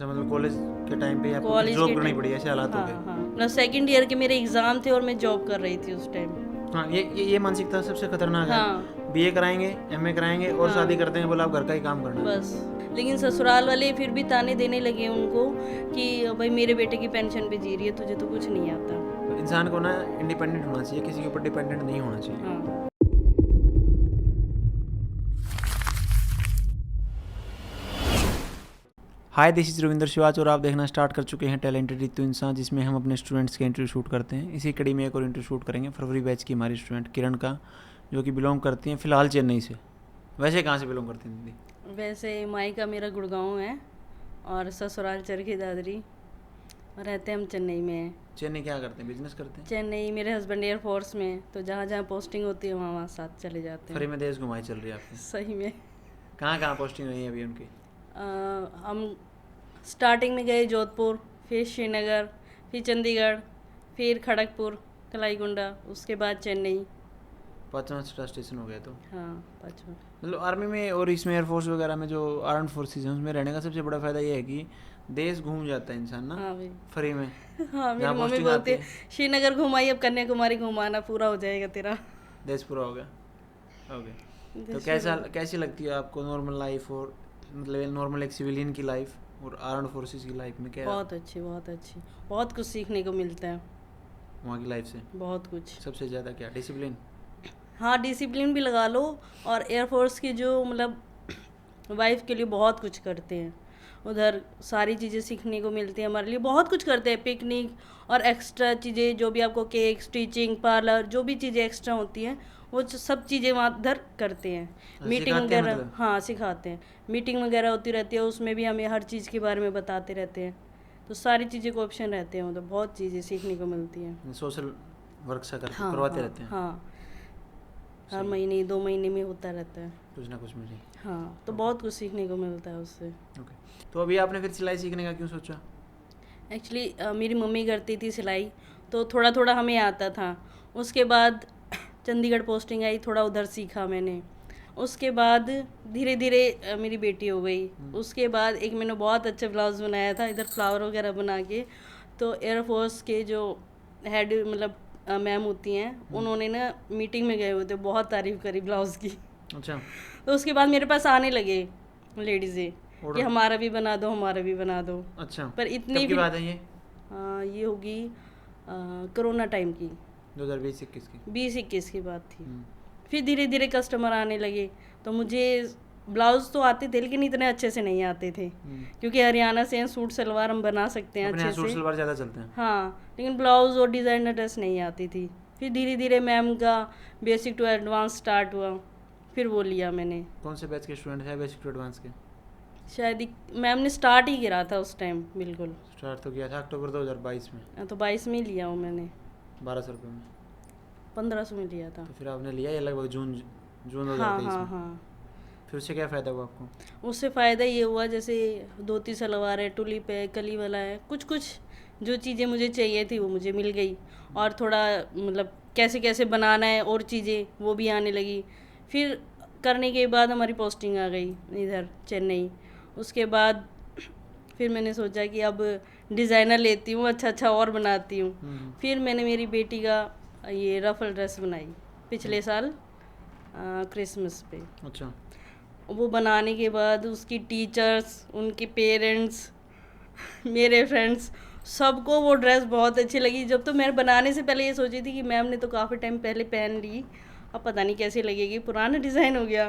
मतलब कॉलेज के टाइम पे आपको कॉलेज जॉब के करनी टाइम पड़ी, ऐसे हालात हो हाँ गए। हाँ मतलब सेकंड ईयर के मेरे एग्ज़ाम थे और मैं जॉब कर रही थी उस टाइम। हाँ, ये मानसिकता सबसे खतरनाक है। हाँ बीए कराएंगे, एमए कराएंगे और शादी हाँ करते हैं, बोला आप घर का ही काम करना है। बस। लेकिन ससुराल वाले फिर भी ताने देने लगे उनको कि भाई मेरे बेटे की पेंशन पे जी रही है, तुझे तो कुछ नहीं आता। तो इंसान को ना इंडिपेंडेंट होना चाहिए, किसी के ऊपर डिपेंडेंट नहीं होना चाहिए। हाँ हाय, दिस इज़ रविंदर शिवाच और आप देखना स्टार्ट कर चुके हैं टैलेंटेड रितु इंसान, जिसमें हम अपने स्टूडेंट्स के इंटरव्यू शूट करते हैं। इसी कड़ी में एक और इंटरव्यू शूट करेंगे फरवरी बैच की हमारी स्टूडेंट किरण का, जो कि बिलोंग करती हैं फ़िलहाल चेन्नई से। वैसे कहाँ से बिलोंग करती हैं दीदी? वैसे मायका मेरा गुड़गांव है और ससुराल चरखी दादरी, और रहते हम चेन्नई में हैं। चेन्नई क्या करते हैं, बिजनेस करते हैं? चेन्नई मेरे हस्बैंड एयरफोर्स में, तो जहाँ जहाँ पोस्टिंग होती है वहाँ वहाँ साथ चले जाते फ्री हैं। में देश घुमाई चल रही है आपकी। सही में। कहाँ कहाँ पोस्टिंग हुई है अभी उनकी? हम स्टार्टिंग में गए जोधपुर, फिर श्रीनगर, फिर चंडीगढ़, फिर खड़गपुर, कलाईगुंडा, उसके बाद चेन्नई। 5वां स्टेशन हो गया तो। हाँ 5वां। मतलब आर्मी में और इसमें एयरफोर्स वगैरह में जो आर्म्ड फोर्सेज हैं उसमें रहने का सबसे बड़ा फ़ायदा ये है कि देश घूम जाता है इंसान ना, हाँ भाई। फ्री में। हाँ मेरी जहाँ मम्मी पोस्टिंग बोलती आती है है श्रीनगर घुमाई, अब कन्याकुमारी घुमाना, पूरा हो जाएगा तेरा। देश पूरा हो गया। ओके, तो देश पूरा। कैसी लगती है आपको नॉर्मल लाइफ, और मतलब नॉर्मल एक सिविलियन की लाइफ और आर्म्ड फोर्सेज की लाइफ में क्या बहुत अच्छी, बहुत अच्छी, बहुत कुछ सीखने को मिलता है। वहाँ की लाइफ से बहुत कुछ। सबसे ज़्यादा क्या? डिसिप्लिन? हाँ डिसिप्लिन भी लगा लो, और एयरफोर्स की जो मतलब वाइफ के लिए बहुत कुछ करते हैं उधर, सारी चीज़ें सीखने को मिलती हैं, हमारे लिए बहुत कुछ करते हैं, पिकनिक और एक्स्ट्रा चीज़ें जो भी आपको केक, स्टिचिंग, पार्लर, जो भी चीज़ें एक्स्ट्रा होती हैं वो सब चीज़ें वहाँ उधर करते हैं। मीटिंग सिखाते हैं वगैरह मतलब? हाँ सिखाते हैं। मीटिंग वगैरह होती रहती है, उसमें भी हमें हर चीज़ के बारे में बताते रहते हैं, तो सारी चीज़ें को ऑप्शन रहते हैं उधर, बहुत चीज़ें सीखने को मिलती हैं। सोशल वर्क सा हाँ करवाते हाँ रहते हैं। हाँ, हर सही। महीने 2 महीने में होता रहता है। कुछ ना कुछ मुझे। हाँ तो ओके। बहुत कुछ सीखने को मिलता है उससे। ओके, तो अभी आपने फिर सिलाई सीखने का क्यों सोचा? एक्चुअली मेरी मम्मी करती थी सिलाई, तो थोड़ा थोड़ा हमें आता था। उसके बाद चंडीगढ़ पोस्टिंग आई, थोड़ा उधर सीखा मैंने। उसके बाद धीरे धीरे मेरी बेटी हो गई। उसके बाद एक मैंने बहुत अच्छा ब्लाउज़ बनाया था इधर, फ्लावर वगैरह बना के। तो एयरफोर्स के जो हेड मतलब मैम होती हैं, उन्होंने ना मीटिंग में गए हुए थे, बहुत तारीफ़ करी ब्लाउज़ की। अच्छा। तो उसके बाद मेरे पास आने लगे लेडीज़ें कि ऑर्डर? हमारा भी बना दो, हमारा भी बना दो। अच्छा, पर इतनी कब की फिर बात है ये? ये होगी कोरोना टाइम की, 2020-21 की? 20-21 की बात थी। हम्म। फिर धीरे धीरे कस्टमर आने लगे, तो मुझे ब्लाउज़ तो आते थे लेकिन इतने अच्छे से नहीं आते थे, क्योंकि हरियाणा से हैं, सूट सलवार हम बना सकते हैं अपने यहाँ अच्छे सूट से। सलवार ज़्यादा चलते हैं। हाँ लेकिन ब्लाउज़ और डिज़ाइनर ड्रेस नहीं आती थी। फिर धीरे धीरे मैम का बेसिक टू एडवांस स्टार्ट हुआ, फिर वो लिया मैंने। कौन से बैच के स्टूडेंट है बेसिक टू एडवांस के? शायद मैम ने स्टार्ट ही करा था उस टाइम, बिल्कुल। स्टार्ट तो किया था अक्टूबर 2022 में, तो 22 में ही लिया हूँ मैंने, 1200 रुपये में। 1500 में लिया था। तो फिर आपने लिया ये लगभग जून जून हाँ 2023 हाँ में। हाँ। फिर उससे क्या फ़ायदा हुआ आपको? उससे फ़ायदा ये हुआ, जैसे धोती सलवार है, टुलिप है, कली वाला है, कुछ कुछ जो चीज़ें मुझे चाहिए थी वो मुझे मिल गई। और थोड़ा मतलब कैसे कैसे बनाना है और चीज़ें वो भी आने लगी। फिर करने के बाद हमारी पोस्टिंग आ गई इधर चेन्नई। उसके बाद फिर मैंने सोचा कि अब डिज़ाइनर लेती हूँ, अच्छा अच्छा और बनाती हूँ। फिर मैंने मेरी बेटी का ये रफल ड्रेस बनाई पिछले साल क्रिसमस पे। अच्छा। वो बनाने के बाद उसकी टीचर्स, उनके पेरेंट्स, मेरे फ्रेंड्स, सबको वो ड्रेस बहुत अच्छी लगी। जब तो मैं बनाने से पहले ये सोची थी कि मैम ने तो काफ़ी टाइम पहले पहन ली, अब पता नहीं कैसी लगेगी, पुराना डिज़ाइन हो गया।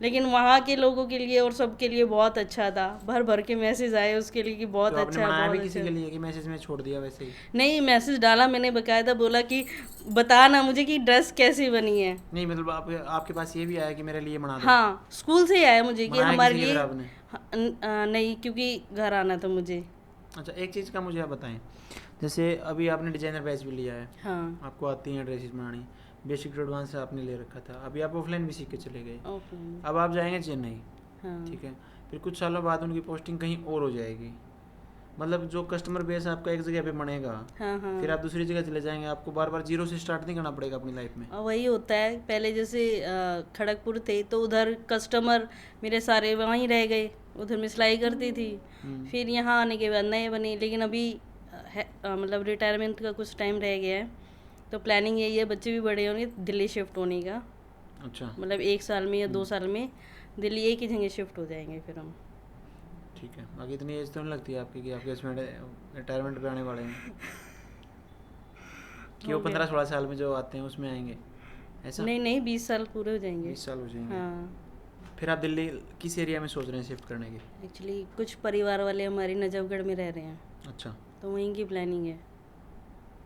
लेकिन वहाँ के लोगों के लिए और सबके लिए बहुत अच्छा था, भर भर के मैसेज आए उसके लिए कि बहुत तो आपने अच्छा है, बनाया बहुत भी किसी अच्छा के है। लिए कि मैसेज में छोड़ दिया वैसे ही? नहीं मैसेज डाला मैंने बकायदा, बोला कि बता ना मुझे कि ड्रेस कैसी बनी है। नहीं मतलब आपके पास ये भी आया कि मेरे लिए बना दो? हाँ स्कूल से ही आया मुझे कि बनाया हमारे किसी के लिए। फिर आपने? नहीं क्योंकि घर आना था मुझे। अच्छा, एक चीज़ का मुझे आप बताएं, जैसे अभी आपने डिज़ाइनर बैच भी लिया है, हाँ आपको आती हैं ड्रेसेस बनानी, बेसिक टू एडवांस से आपने ले रखा था, अभी आप ऑफलाइन भी सीख के चले गए। ऑफलाइन। अब आप जाएंगे चेन्नई, हाँ ठीक है, फिर कुछ सालों बाद उनकी पोस्टिंग कहीं और हो जाएगी, मतलब जो कस्टमर बेस आपका एक जगह पे बनेगा, हाँ हाँ। फिर आप दूसरी जगह चले जाएंगे, आपको बार बार जीरो से स्टार्ट नहीं करना पड़ेगा अपनी लाइफ में। वही होता है, पहले जैसे खड़गपुर थे तो उधर कस्टमर मेरे सारे वहीं रह गए, उधर मैं सिलाई करती थी। फिर यहाँ आने के बाद नए बनी, लेकिन अभी मतलब रिटायरमेंट का कुछ टाइम रह गया है, तो प्लानिंग यही है, बच्चे भी बड़े होंगे, दिल्ली शिफ्ट होने का। अच्छा, मतलब 1 साल में या 2 साल में दिल्ली एक ही जगह शिफ्ट हो जाएंगे फिर हम। ठीक है। बाकी इतनी एज तो नहीं लगती है आपकी कि आपके हस्बैंड रिटायरमेंट पे आने वाले हैं कि वो हो गया। 15-16 साल में जो आते हैं उसमें आएंगे, ऐसा? नहीं नहीं, 20 साल पूरे हो जाएंगे। 20 साल हो जाएंगे। हाँ, फिर आप दिल्ली किस एरिया में सोच रहे हैं शिफ्ट करने की? एक्चुअली कुछ परिवार वाले हमारी नजफगढ़ में रह रहे हैं, अच्छा, तो वहीं की प्लानिंग है।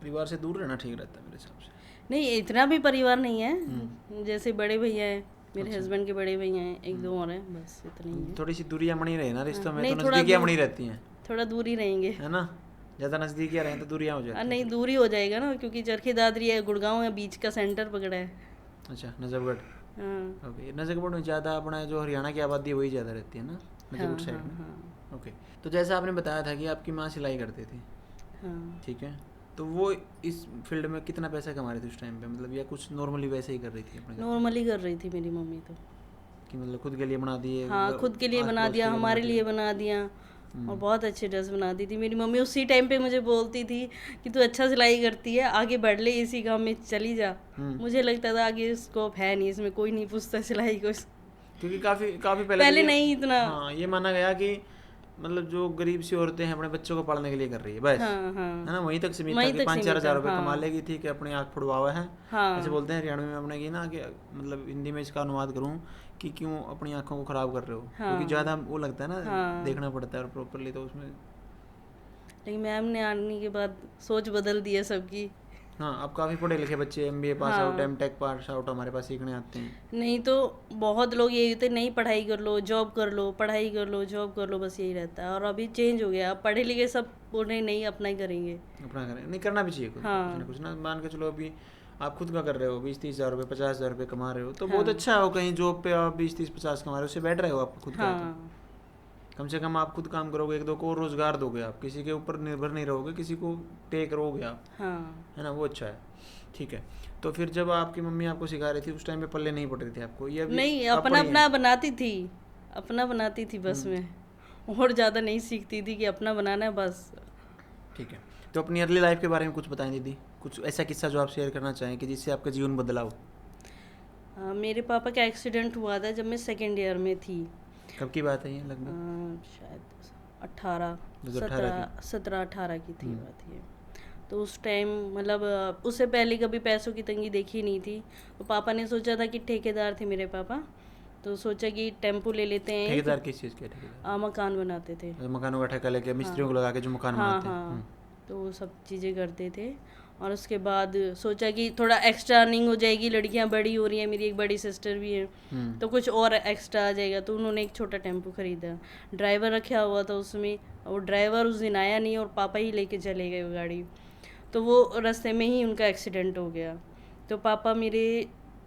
परिवार से दूर रहना ठीक रहता है मेरे हिसाब से। नहीं, इतना भी परिवार नहीं है, जैसे बड़े भैया है, मेरे हस्बैंड के बड़े भैया हैं, 1-2 और हैं, बस इतना ही है। थोड़ी सी दूरियां बनी रहे ना रिश्तों में, नहीं, तो थोड़ा नज़दीकियां दूर- बनी रहती हैं, थोड़ा दूर ही रहेंगे। है ना? ज़्यादा नज़दीकियां रहें तो दूरियां हो जाती हैं। नहीं, दूर ही हो जाएगा ना, क्योंकि चरखी दादरी है, गुड़गांव है, बीच का सेंटर पकड़ा है। अच्छा, नजफगढ़। हाँ ओके, नजफगढ़ में ज़्यादा अपना जो हरियाणा की आबादी वही ज़्यादा रहती है ना, हाँ नजफगढ़ साइड हाँ में। हाँ ओके, तो जैसा आपने बताया था कि आपकी माँ सिलाई करती थी, हाँ। ठीक है, तो वो इस फील्ड में कितना पैसा कमा रही थी उस टाइम पे, मतलब या कुछ नॉर्मली वैसे ही कर रही थी अपने घर? नॉर्मली कर रही थी मेरी मम्मी तो। कि मतलब खुद के लिए बना दिए, हाँ, खुद के लिए आस बना पड़ोस दिया, के लिए हमारे बना लिए दिए? बना दिया, और बहुत अच्छे ड्रेस बनाती थी मेरी मम्मी। उसी टाइम पे मुझे बोलती थी कि तू अच्छा सिलाई करती है, आगे बढ़ ले, इसी काम में चली जा। मुझे लगता था आगे स्कोप है नहीं इसमें, कोई नहीं पूछता सिलाई को। क्योंकि काफ़ी काफ़ी पहले पहले तो नहीं इतना। हाँ, ये माना गया कि मतलब जो गरीब सी औरतें हैं अपने बच्चों को पालने के लिए कर रही है बस, हाँ हाँ, है ना, वहीं तक सीमित था वहीं कि तक 5-4 सीमित हज़ार था। रुपये कमा हाँ लेगी, ठीक है, अपनी आँख फुड़वावा है, हाँ ऐसे बोलते हैं हरियाणवी में अपने की ना, कि मतलब हिंदी में इसका अनुवाद करूँ कि क्यों अपनी आँखों को ख़राब कर रहे हो, क्योंकि ज़्यादा वो लगता है ना, हाँ। देखना पड़ता है और प्रॉपरली, तो उसमें लेकिन मैम ने आने के बाद सोच बदल दी है सबकी। हाँ, अब काफ़ी पढ़े लिखे बच्चे MBA पास आउट, हाँ, M.Tech पास आउट हमारे पास सीखने आते हैं। नहीं तो बहुत लोग यही होते, नहीं पढ़ाई कर लो, जॉब कर लो, पढ़ाई कर लो, जॉब कर लो, बस यही रहता है। और अभी चेंज हो गया, अब पढ़े लिखे सब बोल रहे नहीं, अपना ही करेंगे। अपना करें, नहीं करना भी चाहिए खुद का, कुछ ना हाँ कुछ ना, मान के चलो अभी आप खुद का कर रहे हो, 20-30 हज़ार रुपये, 50 हज़ार रुपये कमा रहे हो, तो बहुत हाँ अच्छा हो। कहीं जॉब पे आप 20-30-50 कमा रहे हो, उससे बेटर है हो आप खुद का है तो। हाँ कम से कम आप खुद काम करोगे, एक दो को और रोजगार दोगे, आप किसी के ऊपर निर्भर नहीं रहोगे, किसी को टेक रहोगे आप, हाँ। है ना, वो अच्छा है। ठीक है, तो फिर जब आपकी मम्मी आपको सिखा रही थी उस टाइम पे पल्ले नहीं पड़ रही थी आपको, ये अभी नहीं, आप अपना पढ़ी हैं? अपना बनाती थी, अपना बनाती थी बस में, और ज़्यादा नहीं सीखती थी कि अपना बनाना है बस। ठीक है, तो अपनी अर्ली लाइफ के बारे में कुछ बताएं दीदी, कुछ ऐसा किस्सा जो आप शेयर करना चाहें कि जिससे आपका जीवन बदला हो। मेरे पापा का एक्सीडेंट हुआ था जब मैं 2nd ईयर में थी। कब की बात है ये लगभग? शायद 18 2018 17-18 की थी बात ये। तो उस टाइम मतलब उससे पहले कभी पैसों की तंगी देखी नहीं थी, तो पापा ने सोचा था कि ठेकेदार थे मेरे पापा, तो सोचा कि टेम्पो ले लेते हैं। ठेकेदार किस चीज़ के ठेकेदार? मकान बनाते थे। मकानों का ठेका लेके मिस्त्रियों को लगा के जो मकान हाँ बनाते हैं। हाँ, तो वो सब चीज़ें करते थे। और उसके बाद सोचा कि थोड़ा एक्स्ट्रा अर्निंग हो जाएगी, लड़कियां बड़ी हो रही हैं, मेरी एक बड़ी सिस्टर भी है, तो कुछ और एक्स्ट्रा आ जाएगा। तो उन्होंने एक छोटा टेम्पो खरीदा, ड्राइवर रखा हुआ था उसमें, और ड्राइवर उस दिन आया नहीं, और पापा ही लेके चले गए वो गाड़ी। तो वो रास्ते में ही उनका एक्सीडेंट हो गया। तो पापा मेरे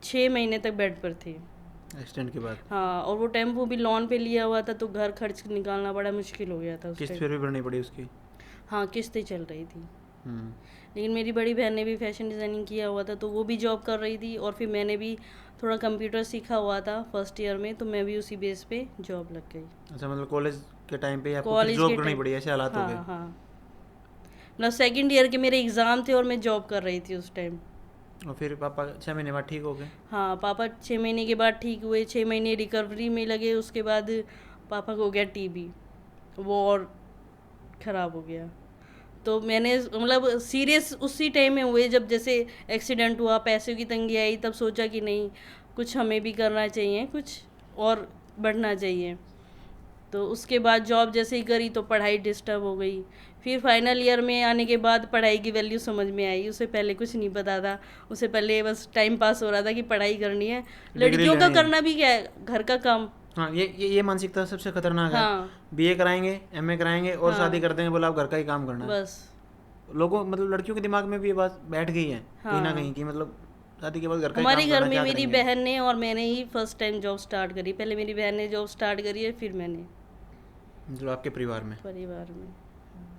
6 महीने तक बेड पर थे। एक्सीडेंट के बाद? हाँ, और वो टेम्पो भी लोन पे लिया हुआ था, तो घर खर्च निकालना बड़ा मुश्किल हो गया था उस किस्त टाइम। फिर भी भरनी पड़ी उसकी? हाँ, किस्तें चल रही थी। हम्म, लेकिन मेरी बड़ी बहन ने भी फैशन डिज़ाइनिंग किया हुआ था, तो वो भी जॉब कर रही थी, और फिर मैंने भी थोड़ा कंप्यूटर सीखा हुआ था 1st ईयर में, तो मैं भी उसी बेस पे जॉब लग गई। अच्छा, मतलब कॉलेज के टाइम पे आपको कॉलेज जॉब के करनी टाइम, पड़ी, ऐसे हालात हो हाँ गए? हाँ, मतलब 2nd ईयर के मेरे एग्ज़ाम थे और मैं जॉब कर रही थी उस टाइम। और फिर पापा 6 महीने बाद ठीक हो गए? हाँ, पापा 6 महीने के बाद ठीक हुए, 6 महीने रिकवरी में लगे। उसके बाद पापा को हो गया टीबी, वो और ख़राब हो गया। तो मैंने मतलब सीरियस उसी टाइम में हुए जब जैसे एक्सीडेंट हुआ, पैसों की तंगी आई, तब सोचा कि नहीं, कुछ हमें भी करना चाहिए, कुछ और बढ़ना चाहिए। तो उसके बाद जॉब जैसे ही करी तो पढ़ाई डिस्टर्ब हो गई। फिर फाइनल ईयर में आने के बाद पढ़ाई की वैल्यू समझ में आई। उससे पहले कुछ नहीं पता था, उससे पहले बस टाइम पास हो रहा था कि पढ़ाई करनी है, लड़कियों का करना भी क्या है, घर का काम। हाँ, ये मानसिकता सबसे खतरनाक है। हाँ BA कराएंगे, MA कराएंगे और हाँ, शादी कर देंगे, बोला आप घर का ही काम करना है। बस। लोगों मतलब लड़कियों के दिमाग में भी ये बात बैठ गई है कहीं ना हाँ, कहीं कि मतलब शादी के बाद घर का ही हमारे काम घर करना, में क्या मेरी करेंगे? बहन ने और मैंने ही फर्स्ट टाइम जॉब स्टार्ट करी। पहले मेरी बहन ने जॉब स्टार्ट करी है, फिर मैंने मतलब आपके परिवार में परिवार में।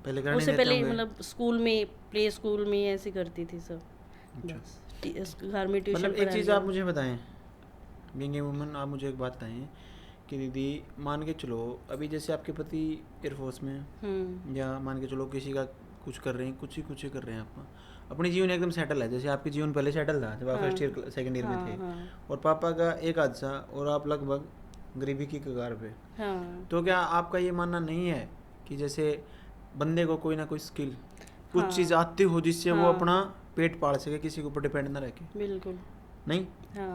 पहले करने उससे देते पहले होंगे? मतलब स्कूल में, प्ले स्कूल में ऐसे करती थी सब। अच्छा। बस घर में ट्यूशन मतलब एक चीज़ आप मुझे बताएं, बीइंग ए वुमन, आप मुझे एक बात बताएं कि दीदी मान के चलो अभी जैसे आपके पति एयरफोर्स में हैं, या मान के चलो किसी का कुछ कर रहे हैं, कुछ ही कर रहे हैं, आप अपनी जीवन एकदम सेटल है, जैसे आपकी जीवन पहले सेटल था जब आप फर्स्ट ईयर सेकंड ईयर में थे, और पापा का एक हादसा और आप लगभग गरीबी की कगार पे। तो क्या आपका ये मानना नहीं है कि जैसे बंदे को कोई ना कोई स्किल कुछ चीज़ आती हो जिससे वो अपना पेट पाल सके, किसी के ऊपर डिपेंड ना रह के? बिल्कुल नहीं।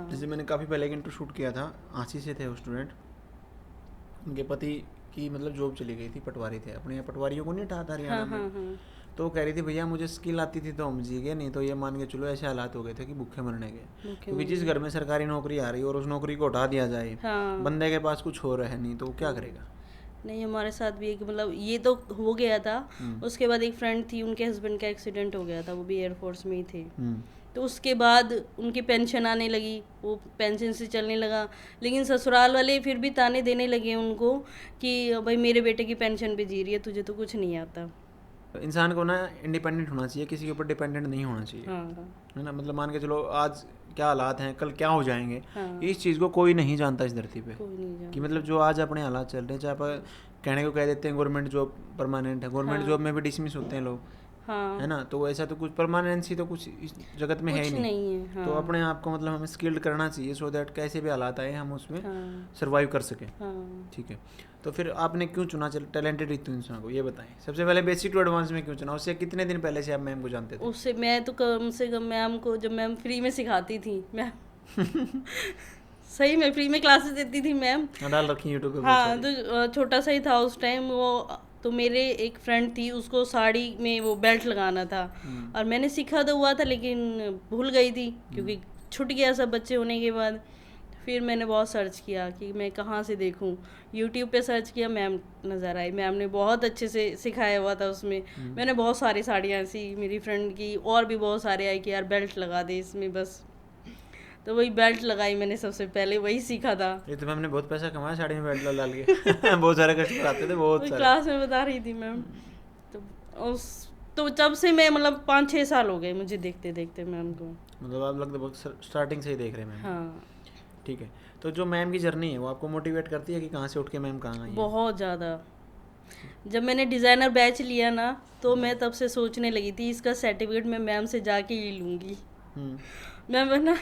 जैसे मैंने काफ़ी पहले एक इंटरव्यू शूट किया था, आंसी से थे वो स्टूडेंट, उनके पति की मतलब जॉब चली गई थी, पटवारी थे, अपने यहाँ पटवारियों को नहीं हटाता हरियाणा में। तो वो कह रही थी भैया मुझे स्किल आती थी तो हम जी गए, नहीं तो ये मान के चलो ऐसे हालात हो गए थे कि भूखे मरने के। क्योंकि जिस घर में सरकारी नौकरी आ रही है और उस नौकरी को हटा दिया जाए, बंदे के पास कुछ हो रहा है नहीं, तो वो क्या करेगा? नहीं, हमारे साथ भी एक मतलब ये तो हो गया था। उसके बाद एक फ्रेंड थी, उनके हस्बैंड का एक्सीडेंट हो गया था, वो भी एयरफोर्स में ही थे। तो उसके बाद उनकी पेंशन आने लगी, वो पेंशन से चलने लगा, लेकिन ससुराल वाले फिर भी ताने देने लगे उनको कि भाई मेरे बेटे की पेंशन पे जी रही है, तुझे तो कुछ नहीं आता। इंसान को ना इंडिपेंडेंट होना चाहिए, किसी के ऊपर डिपेंडेंट नहीं होना चाहिए। है ना, मतलब मान के चलो आज क्या हालात हैं, कल क्या हो जाएंगे, इस चीज़ को कोई नहीं जानता इस धरती पे। कि मतलब जो आज अपने हालात चल रहे हैं, चाहे आप कहने को कह देते हैं गवर्नमेंट जॉब परमानेंट है, गवर्नमेंट जॉब में भी डिसमिस होते हैं लोग, है ना, तो ऐसा तो कुछ परमानेंसी तो कुछ इस जगत में है ही नहीं। तो अपने आप को मतलब हमें स्किल्ड करना चाहिए, सो दैट कैसे भी हालात आए हम उसमें सर्वाइव कर सकें। ठीक है, तो फिर आपने क्यों चुना टैलेंटेड रितु इंसान को, ये बताएं। सबसे पहले बेसिक टू एडवांस में क्यों चुना? उससे कितने दिन पहले से आप मैम को जानते थे? उससे मैं तो कम से कम मैम को, जब मैम फ्री में सिखाती थी मैम सही में फ्री में क्लासेस देती थी मैम, डाल रखी यूट्यूब पे। हाँ, तो छोटा सा ही था उस टाइम वो। तो मेरे एक फ्रेंड थी, उसको साड़ी में वो बेल्ट लगाना था, और मैंने सीखा तो हुआ था लेकिन भूल गई थी क्योंकि छूट गया सब बच्चे होने के बाद। फिर मैंने बहुत सर्च किया कि मैं कहाँ से देखूं, यूट्यूब पे सर्च किया, मैम नज़र आई, मैम ने बहुत अच्छे से सिखाया हुआ था उसमें। मैंने बहुत सारी साड़ियाँ सी, मेरी फ्रेंड की और भी बहुत सारे आई कि यार बेल्ट लगा दे इसमें बस, तो वही बेल्ट लगाई मैंने, सबसे पहले वही सीखा था। ये तो मैम ने बहुत पैसा कमाया साड़ी में बेल्ट डाल के बहुत सारे कस्टमर आते थे, बहुत सारे। क्लास में बता रही थी मैम। तो जब से मैं मतलब 5-6 साल हो गए मुझे देखते देखते मैम को। मतलब आप लगभग स्टार्टिंग से ही देख रहे हैं मैम? हाँ। ठीक है, तो जो मैम की जर्नी है वो आपको मोटिवेट करती है कि कहाँ से उठ के मैम कहाँ आई? बहुत ज़्यादा। जब मैंने डिज़ाइनर बैच लिया ना, तो मैं तब से सोचने लगी थी इसका सर्टिफिकेट मैं मैम से जाके ही लूँगी। मैं ना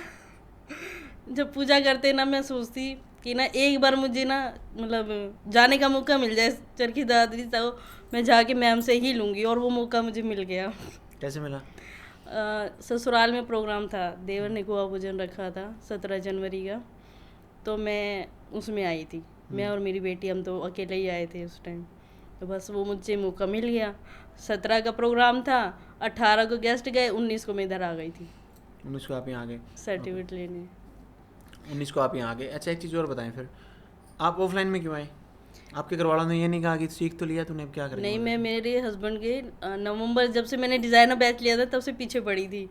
जब पूजा करते ना, मैं सोचती कि ना एक बार मुझे ना मतलब जाने का मौका मिल जाए चरखी दादरी, तो मैं जाके मैम से ही लूँगी, और वो मौका मुझे मिल गया। कैसे मिला? ससुराल में प्रोग्राम था, देवर ने गोवा भोजन रखा था 17 जनवरी का, तो मैं उसमें आई थी। मैं और मेरी बेटी, हम तो अकेले ही आए थे उस टाइम, तो बस वो मुझे मौका मिल गया। 17 का प्रोग्राम था, 18 को गेस्ट गए, 19 को मैं इधर आ गई थी। 19 को आप यहाँ आ गए सर्टिफिकेट लेने। 19 को आप यहाँ आ गए। अच्छा, एक चीज़ और बताएं, फिर आप ऑफलाइन में क्यों आए? आपके घर वालों ने ये नहीं कहा कि सीख तो लिया तूने, अब क्या करेंगे? नहीं, मैं मेरे हस्बैंड के नवंबर जब से मैंने डिज़ाइनर बैच लिया था तब से पीछे पड़ी थी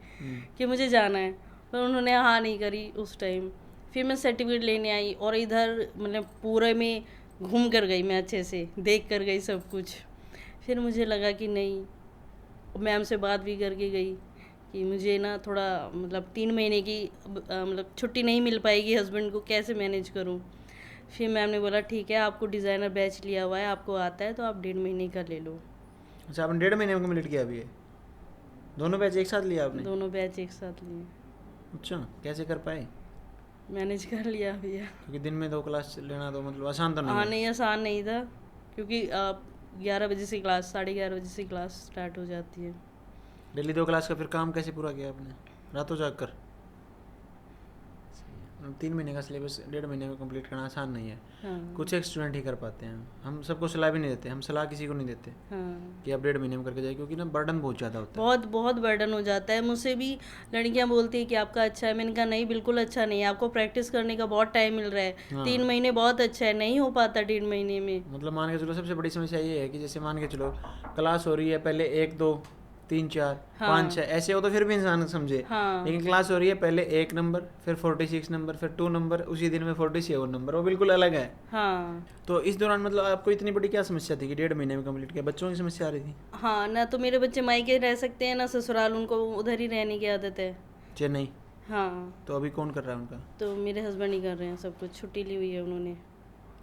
कि मुझे जाना है, पर उन्होंने हाँ नहीं करी उस टाइम। फिर मैं सर्टिफिकेट लेने आई और इधर मतलब पूरे में घूम कर गई मैं, अच्छे से देख कर गई सब कुछ। फिर मुझे लगा कि नहीं, मैम से बात भी करके गई कि मुझे ना थोड़ा मतलब 3 महीने की मतलब छुट्टी नहीं मिल पाएगी हस्बैंड को, कैसे मैनेज करूं। फिर मैम ने बोला ठीक है, आपको डिज़ाइनर बैच लिया हुआ है, आपको आता है, तो आप 1.5 महीने का ले लो। अच्छा, आपने 1.5 महीने में कंप्लीट किया अभी? दोनों बैच एक साथ लिया आपने? दोनों बैच एक साथ लिए। अच्छा, कैसे कर पाए? मैनेज कर लिया भैया, क्योंकि दिन में 2 क्लास लेना तो मतलब आसान तो नहीं? हाँ, नहीं आसान नहीं था, क्योंकि 11 बजे से क्लास, 11:30 बजे से क्लास स्टार्ट हो जाती है। डेली 2 क्लास का फिर काम कैसे पूरा किया आपने? रातों जाग कर? 3 महीने का सिलेबस 1.5 महीने में कंप्लीट करना आसान नहीं है। हाँ। कुछ एक स्टूडेंट ही कर पाते हैं। हम सबको सलाह भी नहीं देते, हम सलाह किसी को नहीं देते कि आप 1.5 महीने में करके जाइए, क्योंकि ना बर्डन बहुत ज़्यादा होता है। बहुत बर्डन हो जाता है। मुझसे भी लड़कियां बोलती है कि आपका अच्छा है, मैंने कहा नहीं, बिल्कुल अच्छा नहीं है, आपको प्रैक्टिस करने का बहुत टाइम मिल रहा है। 3 महीने बहुत अच्छा है, नहीं हो पाता 1.5 महीने में। मतलब मान के चलो सबसे बड़ी समस्या ये है कि जैसे मान के चलो क्लास हो रही है, पहले 1 2 3 4 5 6 ऐसे हो तो फिर भी इंसान समझे। लेकिन क्लास हो रही है, पहले 1 नंबर, फिर 46 नंबर, फिर 2 नंबर, उसी दिन में 47 नंबर, वो बिल्कुल अलग है। हाँ। तो इस दौरान मतलब आपको इतनी बड़ी क्या समस्या थी कि 1.5 महीने में कंप्लीट किया? बच्चों की समस्या आ रही थी? हाँ, ना तो मेरे बच्चे मायके रह सकते हैं ना ससुराल, उनको उधर ही रहने की आदत है। चेन्नई? हाँ। तो अभी कौन कर रहा है उनका? तो मेरे हस्बैंड ही कर रहे हैं सब कुछ, छुट्टी ली हुई है उन्होंने।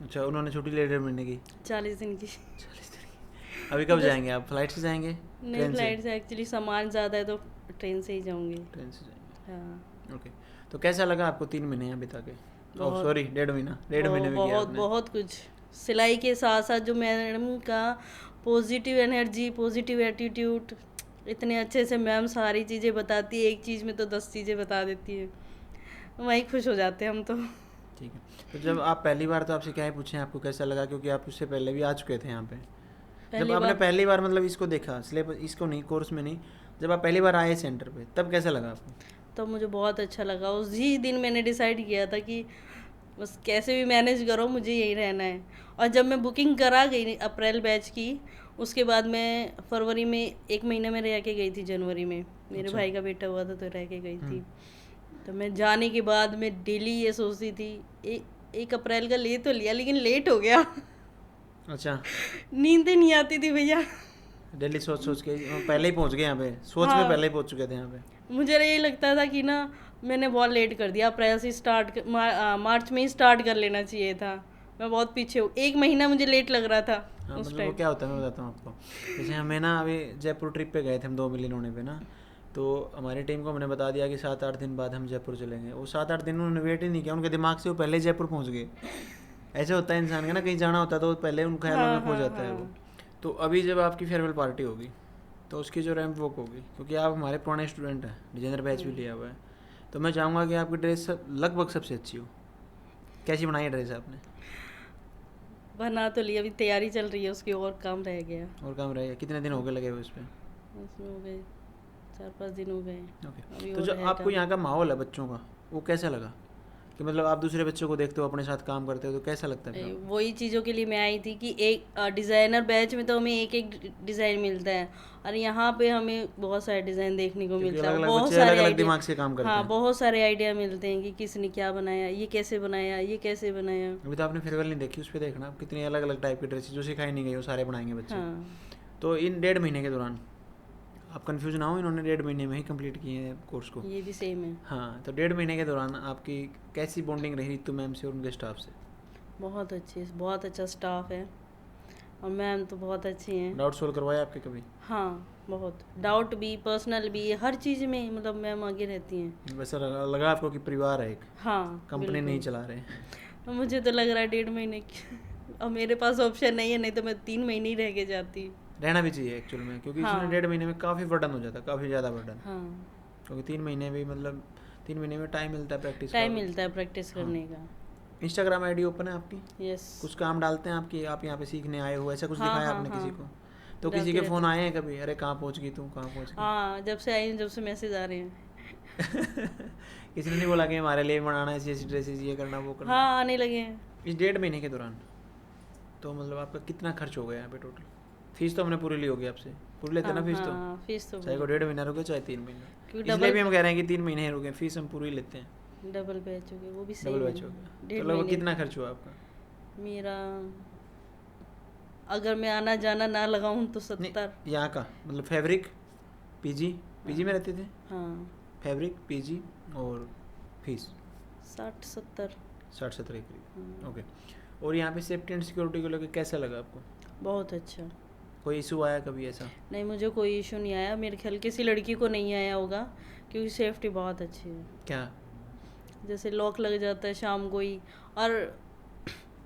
अच्छा, उन्होंने छुट्टी ले 1.5 महीने की? 40 दिन की। 40 दिन की। अभी कब जाएंगे आप? फ्लाइट से जाएंगे? नहीं, ट्रेन से? फ्लाइट से एक्चुअली सामान ज़्यादा है तो ट्रेन से ही जाऊंगी। ट्रेन से जाएंगे। हाँ। ओके, तो कैसा लगा आपको 3 महीने यहाँ बिता के? ओह बहुत सॉरी, 1.5 महीना, 1.5 महीने में किया बहुत आपने? बहुत कुछ। सिलाई के साथ साथ जो मैडम का पॉजिटिव एनर्जी, पॉजिटिव एटीट्यूड, इतने अच्छे से मैम सारी चीज़ें बताती है, एक चीज़ में तो 10 चीज़ें बता देती है, वहीं खुश हो जाते हैं हम तो। ठीक है, तो जब आप पहली बार, तो आपसे क्या ही पूछें आपको कैसा लगा, क्योंकि आप उससे पहले भी आ चुके थे यहाँ पे। जब पहली आपने बार पहली बार मतलब इसको देखा, सिलेबस इसको नहीं, कोर्स में नहीं, जब आप पहली बार आए सेंटर पे, तब कैसा लगा आपको? तो मुझे बहुत अच्छा लगा। उसी दिन मैंने डिसाइड किया था कि बस कैसे भी मैनेज करो, मुझे यहीं रहना है। और जब मैं बुकिंग करा गई अप्रैल बैच की, उसके बाद मैं फरवरी में 1 महीने में रह के गई थी, जनवरी में मेरे अच्छा। भाई का बेटा हुआ था तो रह के गई थी। तो मैं जाने के बाद मैं डेली ये सोचती थी, 1 अप्रैल का ले तो लिया लेकिन लेट हो गया। अच्छा, नींद ही नहीं आती थी भैया। दिल्ली सोच सोच के पहले ही पहुँच गए यहाँ पे, सोच में हाँ, पहले ही पहुँच चुके थे यहाँ पे। मुझे यही लगता था कि ना मैंने बहुत लेट कर दिया, अप्रैल से मार्च में ही स्टार्ट कर लेना चाहिए था। मैं बहुत पीछे हूँ, 1 महीना मुझे लेट लग रहा था हाँ, उस मतलब वो टाइम। क्या होता है मैं बताता हूँ आपको। जैसे हमें ना अभी जयपुर ट्रिप पे गए थे हम 2 मिलियन होने पे ना, तो हमारी टीम को हमने बता दिया कि 7-8 दिन बाद हम जयपुर चलेंगे। वो 7-8 दिन उन्होंने वेट ही नहीं किया, उनके दिमाग से वो पहले ही जयपुर पहुँच गए। ऐसे होता है इंसान का ना, कहीं जाना होता है तो पहले उन ख्यालों हाँ में खो हाँ जाता है वो। हाँ। तो अभी जब आपकी फेयरवेल पार्टी होगी, तो उसकी जो रैंप वॉक होगी, क्योंकि आप हमारे पुराने स्टूडेंट हैं, डिजाइनर बैच भी लिया हुआ है, तो मैं चाहूँगा कि आपकी ड्रेस लगभग सबसे अच्छी हो। कैसी बनाई है ड्रेस आपने? बना तो लिया, अभी तैयारी चल रही है उसकी, और काम रह गया। और काम रहेगा? कितने दिन हो गए लगे हुए इस पर? उसमें हो गए 4-5 दिन हो गए। ओके, अभी तो और जो है आपको काम। यहाँ का माहौल है बच्चों का, वो कैसा लगा? कि मतलब आप दूसरे बच्चों को देखते हो, अपने साथ काम करते हो, तो कैसा लगता है फिर आपको? वही चीज़ों के लिए मैं आई थी कि एक डिज़ाइनर बैच में तो हमें एक एक डिज़ाइन मिलता है, और यहाँ पे हमें बहुत सारे डिज़ाइन देखने को क्योंकि मिलता अलग है, अलग बहुत बच्चे सारे अलग अलग आइडिया। दिमाग से काम करते हाँ, हैं। बहुत सारे आइडिया मिलते हैं कि किसने क्या बनाया, ये कैसे बनाया, ये कैसे बनाया। अभी तो आपने फेयरवेल नहीं देखी, उस पर देखना आप, कितनी अलग अलग टाइप की ड्रेसेस जो सिखाई नहीं गई वो सारे बनाएंगे बच्चे। हाँ, तो इन 1.5 महीने के दौरान आप कंफ्यूज ना हो, इन्होंने 1.5 महीने में ही कंप्लीट किए हैं कोर्स को। ये भी सेम है। हाँ, तो 1.5 महीने के दौरान आपकी कैसी बॉन्डिंग रही रितु मैम से और उनके स्टाफ से? बहुत अच्छी, बहुत अच्छा स्टाफ है, और मैम तो बहुत अच्छी हैं। डाउट सोल्व करवाया आपके कभी? हाँ, बहुत डाउट भी, पर्सनल भी, हर चीज़ में मतलब मैम आगे रहती हैं। वैसा लगा आपको कि परिवार है एक, हाँ, कंपनी नहीं बिल्कुल। चला रहे? और मुझे तो लग रहा है 1.5 महीने की और मेरे पास ऑप्शन नहीं है, नहीं तो मैं 3 महीने ही रह के जाती। रहना भी चाहिए एक्चुअल में, क्योंकि हाँ। इसमें 1.5 महीने में काफ़ी बर्डन हो जाता है, काफ़ी ज़्यादा बर्डन। हाँ, क्योंकि 3 महीने भी मतलब 3 महीने में टाइम मिलता है प्रैक्टिस टाइम का। मिलता है प्रैक्टिस करने का। इंस्टाग्राम आईडी ओपन है आपकी? यस। कुछ काम डालते हैं आपकी, आप यहाँ पे सीखने आए हो, ऐसा कुछ हाँ दिखाया हाँ आपने किसी हाँ, को? तो किसी डालती के रहती फ़ोन हूँ। आए हैं कभी, अरे कहाँ पहुँच गई तू, कहाँ पहुँच गई? हाँ, जब से आई हूँ, जब से मैसेज आ रहे हैं। किसी ने नहीं बोला कि हमारे लिए बनाना ऐसी ऐसी ड्रेसेस, ये करना वो करना? हाँ, आने लगे हैं। इस 1.5 महीने के दौरान तो मतलब आपका कितना खर्च हो गया यहाँ पे टोटल? फीस तो हमने पूरी ली होगी आपसे, पूरी लेते हैं हाँ ना फीस तो? हाँ, फीस तो चाहे को 1.5 महीना रुके चाहे 3 महीने, क्योंकि इसलिए भी डबल हम कह रहे हैं कि 3 महीने ही रुके, फीस हम पूरी लेते हैं। डबल बैच हो गया, वो भी डबल सेम बैच हो है। गया, 1.5 तो लगभग महीने कितना का। खर्च हुआ आपका? मेरा अगर मैं आना जाना ना लगाऊं तो नहीं, 70। यहाँ का मतलब फैब्रिक, पीजी में रहते थे, हाँ, फैब्रिक, पीजी और फीस 60-70। 60-70 के करीब। ओके, और यहाँ पे सेफ्टी एंड सिक्योरिटी को लेकर कैसा लगा आपको? बहुत अच्छा। कोई इशू आया कभी ऐसा? नहीं, मुझे कोई इशू नहीं आया, मेरे ख्याल किसी लड़की को नहीं आया होगा, क्योंकि सेफ्टी बहुत अच्छी है। क्या? जैसे लॉक लग जाता है शाम को ही, और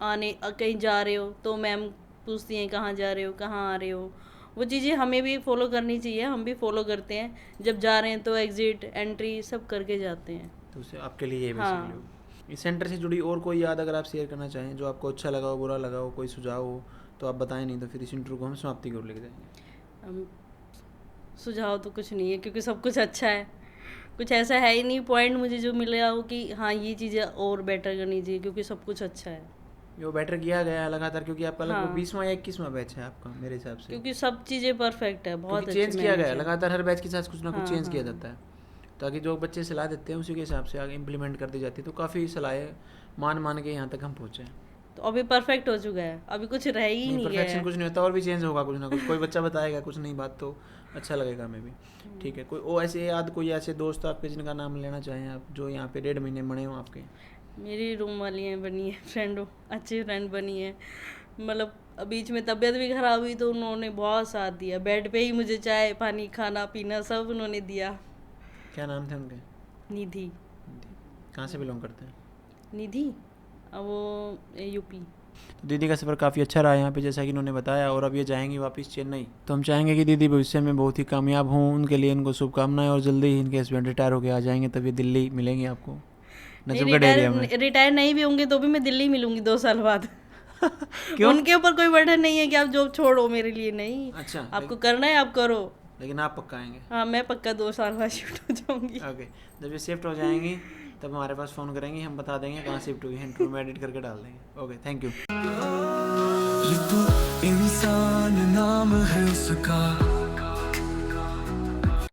कहीं जा रहे हो तो मैम पूछती हैं कहाँ जा रहे हो, कहाँ आ रहे हो। वो चीज़ें हमें भी फॉलो करनी चाहिए, हम भी फॉलो करते हैं। जब जा रहे हैं तो एग्जिट एंट्री सब करके जाते हैं। तो उससे आपके लिए ये हाँ। बेसिकली हो। इस सेंटर से जुड़ी और कोई याद अगर आप शेयर करना चाहें, जो आपको अच्छा लगा हो, बुरा लगा हो, कोई सुझाव हो, तो आप बताएं, नहीं तो फिर इस इंटरव्यू को हम समाप्ति की ओर लेके जाएंगे। हम सुझाव तो कुछ नहीं है, क्योंकि सब कुछ अच्छा है। कुछ ऐसा है ही नहीं पॉइंट मुझे जो मिला हो कि हाँ ये चीज़ें और बेटर करनी चाहिए, क्योंकि सब कुछ अच्छा है। जो बेटर किया गया है लगातार, क्योंकि आपका लगभग हाँ। 20वां या 21वां बैच है आपका मेरे हिसाब से, क्योंकि सब चीज़ें परफेक्ट है, बहुत क्योंकि अच्छी चेंज किया गया है मैनेज है। लगातार, हर बैच के साथ कुछ ना कुछ हाँ, चेंज किया हाँ। जाता है, ताकि जो बच्चे सलाह देते हैं उसी के हिसाब से आगे इम्प्लीमेंट कर दी जाती है। तो काफ़ी सलाहें मान के यहाँ तक हम पहुँचे हैं। तो अभी परफेक्ट हो चुका है, अभी कुछ रह ही नहीं गया परफेक्शन है। कुछ नहीं होता, और भी चेंज होगा कुछ ना कुछ। कोई बच्चा बताएगा कुछ नई बात तो अच्छा लगेगा हमें भी। ठीक है, कोई ऐसे याद, कोई ऐसे दोस्त आपके जिनका नाम लेना चाहें आप, जो यहाँ पे 1.5 महीने बने हो आपके? मेरी रूम वाली हैं बनी है फ्रेंड, अच्छी फ्रेंड बनी है। मतलब बीच में तबीयत भी खराब हुई तो उन्होंने बहुत साथ दिया, बेड पे ही मुझे चाय पानी खाना पीना सब उन्होंने दिया। क्या नाम थे उनके? निधि। कहाँ से बिलोंग करते हैं? निधि वो यूपी। तो दीदी का सफ़र काफ़ी अच्छा रहा यहाँ पे, जैसा कि इन्होंने बताया, और अब ये जाएंगी वापस चेन्नई। तो हम चाहेंगे कि दीदी भविष्य में बहुत ही कामयाब हों, उनके लिए इनको शुभकामनाएं, और जल्दी ही इनके हस्बैंड रिटायर होकर आ जाएंगे, तब ये दिल्ली मिलेंगी आपको नजफगढ़ एरिया में। रिटायर नहीं भी होंगे तो भी मैं दिल्ली मिलूंगी 2 साल बाद। क्यों? उनके ऊपर कोई बर्डन नहीं है कि आप जॉब छोड़ो, मेरे लिए नहीं। अच्छा, आपको करना है आप करो। लेकिन आप पक्का आएंगे? हाँ मैं पक्का 2 साल बाद शिफ्ट हो जाऊंगी। ओके, जब ये शिफ्ट हो जाएंगी तब हमारे पास फ़ोन करेंगी, हम बता देंगे कहाँ शिफ्ट हुई है, इंटरव्यू में एडिट करके डाल देंगे। Okay, thank you. इंसान नाम है उसका।